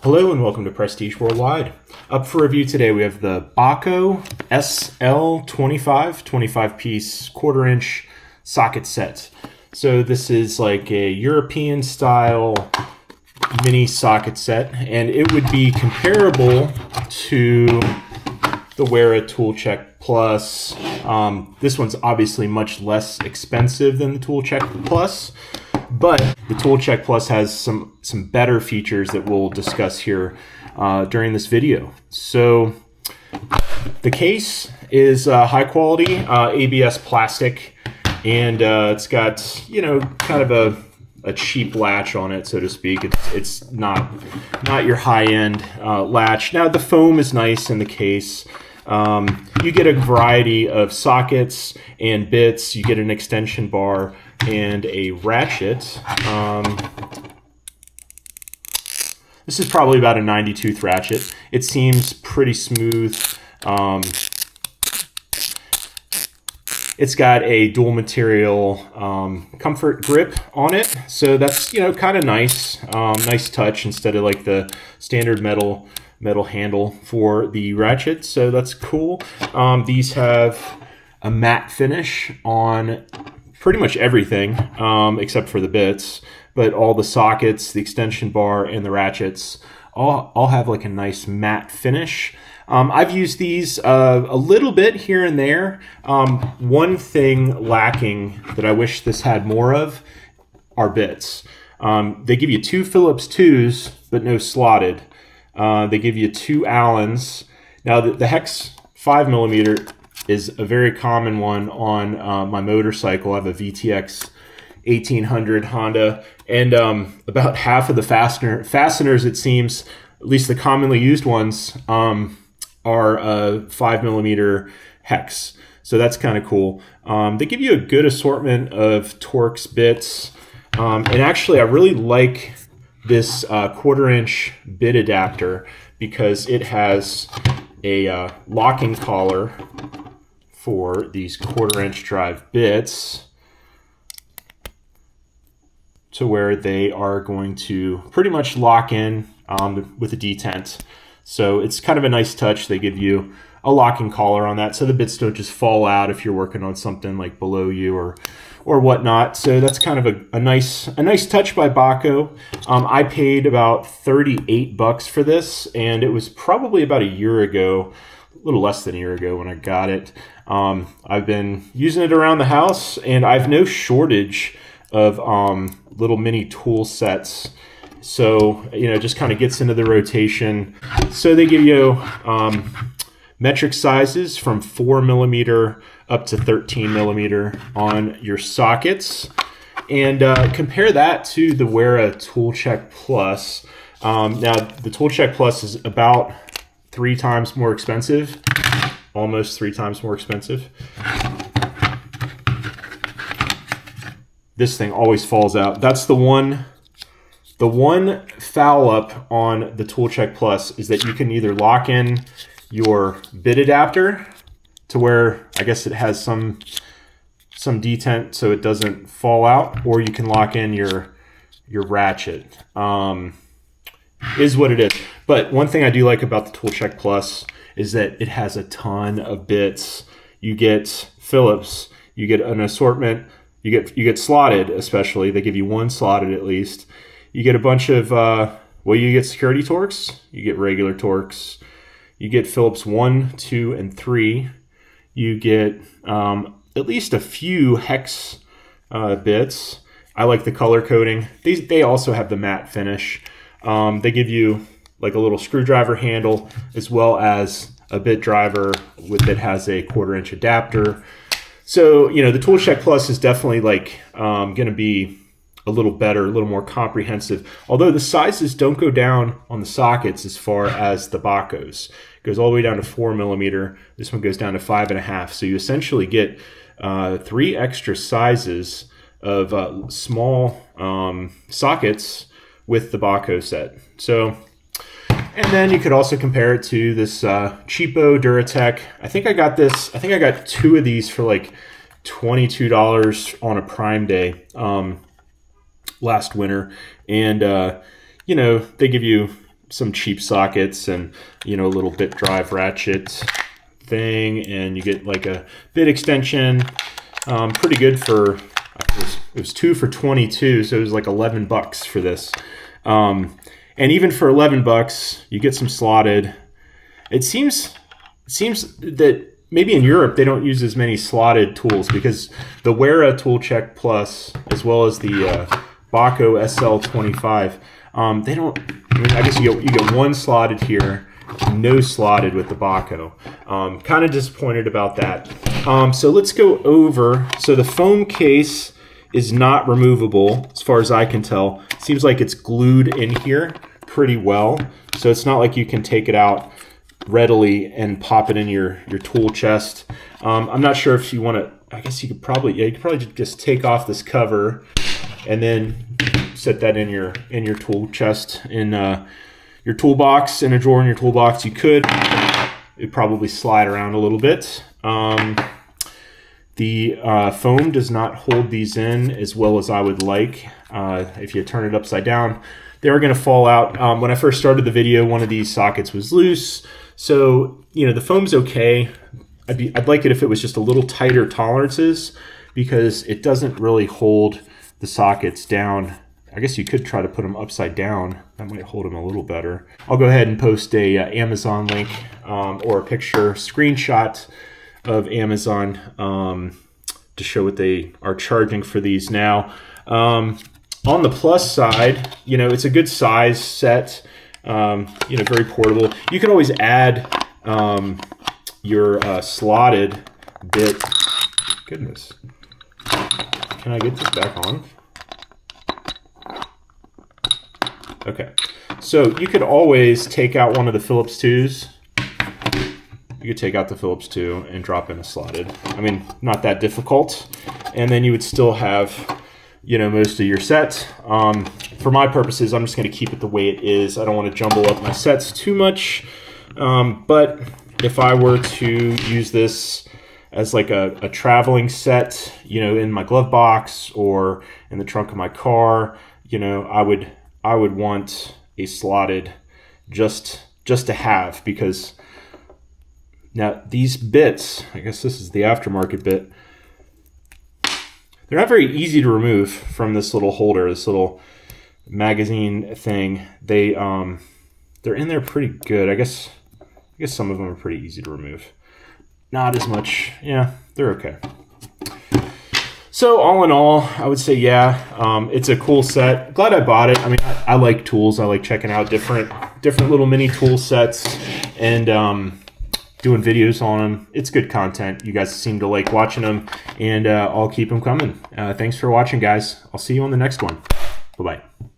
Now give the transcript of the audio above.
Hello and welcome to Prestige Worldwide. Up for review today we have the Bahco SL25 25-piece quarter-inch socket set. So this is like a European style mini socket set, and it would be comparable to the Wera Tool Check Plus. This one's obviously much less expensive than the Tool Check Plus, but the Tool Check Plus has some better features that we'll discuss here during this video. So the case is high quality ABS plastic, and it's got, you know, kind of a cheap latch on it, so to speak. It's not your high-end latch. Now the foam is nice in the case. You get a variety of sockets and bits. You get an extension bar and a ratchet. This is probably about a 90-tooth ratchet. It seems pretty smooth. It's got a dual material comfort grip on it, so that's, you know, kind of nice. Nice touch instead of like the standard metal handle for the ratchet, so that's cool. These have a matte finish on pretty much everything except for the bits, but all the sockets, the extension bar, and the ratchets all have like a nice matte finish. I've used these a little bit here and there. One thing lacking that I wish this had more of are bits. They give you two Phillips 2s, but no slotted. They give you two Allens. Now the Hex 5mm is a very common one on my motorcycle. I have a VTX 1800 Honda, and about half of the fasteners, it seems, at least the commonly used ones, are 5mm hex. So that's kind of cool. They give you a good assortment of Torx bits, and actually I really like this quarter-inch bit adapter because it has a locking collar for these quarter-inch drive bits, to where they are going to pretty much lock in with a detent. So it's kind of a nice touch. They give you a locking collar on that, so the bits don't just fall out if you're working on something like below you or whatnot. So that's kind of a nice touch by Bahco. I paid about $38 for this, and it was probably about a year ago, a little less than a year ago when I got it. I've been using it around the house, and I've no shortage of little mini tool sets. So, you know, it just kind of gets into the rotation. So they give you metric sizes from 4mm up to 13mm on your sockets. And compare that to the Wera Tool Check Plus. Now, the Tool Check Plus is about 3 times more expensive, almost 3 times more expensive. This thing always falls out. That's the one foul up on the Tool Check Plus, is that you can either lock in your bit adapter to where I guess it has some detent so it doesn't fall out, or you can lock in your ratchet. Is what it is. But one thing I do like about the Tool Check Plus is that it has a ton of bits. You get Phillips, you get an assortment. You get slotted, especially. They give you one slotted at least. You get a bunch of, you get security Torx. You get regular Torx. You get Phillips 1, 2, and 3. You get at least a few hex bits. I like the color coding. They also have the matte finish. They give you like a little screwdriver handle, as well as a bit driver that has a quarter-inch adapter. So, you know, the Tool Check Plus is definitely like going to be a little better, a little more comprehensive. Although the sizes don't go down on the sockets as far as the Bahco's. It goes all the way down to 4mm. This one goes down to 5.5. So you essentially get 3 extra sizes of small sockets with the Bahco set. So, and then you could also compare it to this cheapo Duratec. I think I got 2 of these for like $22 on a Prime Day last winter. And, you know, they give you some cheap sockets and, you know, a little bit drive ratchet thing, and you get like a bit extension. Pretty good for, it was 2 for $22, so it was like $11 for this. And even for $11, you get some slotted. It seems that maybe in Europe they don't use as many slotted tools, because the Wera Tool Check Plus, as well as the Bahco SL25, they don't. I mean, I guess you get one slotted here, no slotted with the Bahco. Kind of disappointed about that. So let's go over. So the foam case is not removable, as far as I can tell. Seems like it's glued in here pretty well, so it's not like you can take it out readily and pop it in your tool chest. I'm not sure if you want to. I guess you could probably just take off this cover and then set that in your tool chest, in your toolbox, in a drawer in your toolbox. You could. It'd probably slide around a little bit. The foam does not hold these in as well as I would like. If you turn it upside down, they are going to fall out. When I first started the video, one of these sockets was loose. So, you know, the foam's okay. I'd like it if it was just a little tighter tolerances, because it doesn't really hold the sockets down. I guess you could try to put them upside down. That might hold them a little better. I'll go ahead and post a Amazon link or a picture, screenshot of Amazon to show what they are charging for these now. On the plus side, you know, it's a good size set. You know, very portable. You can always add your slotted bit. Goodness, can I get this back on? Okay, so you could always take out one of the Phillips 2s. You could take out the Phillips 2 and drop in a slotted. I mean, not that difficult. And then you would still have, you know, most of your set. For my purposes, I'm just going to keep it the way it is. I don't want to jumble up my sets too much. But if I were to use this as like a traveling set, you know, in my glove box or in the trunk of my car, you know, I would want a slotted just to have, because now these bits, I guess this is the aftermarket bit, they're not very easy to remove from this little holder, this little magazine thing. They're in there pretty good. I guess some of them are pretty easy to remove. Not as much. Yeah, they're okay. So all in all, I would say, yeah, it's a cool set. Glad I bought it. I mean, I like tools. I like checking out different little mini tool sets and doing videos on them. It's good content. You guys seem to like watching them, and I'll keep them coming. Thanks for watching, guys. I'll see you on the next one. Bye-bye.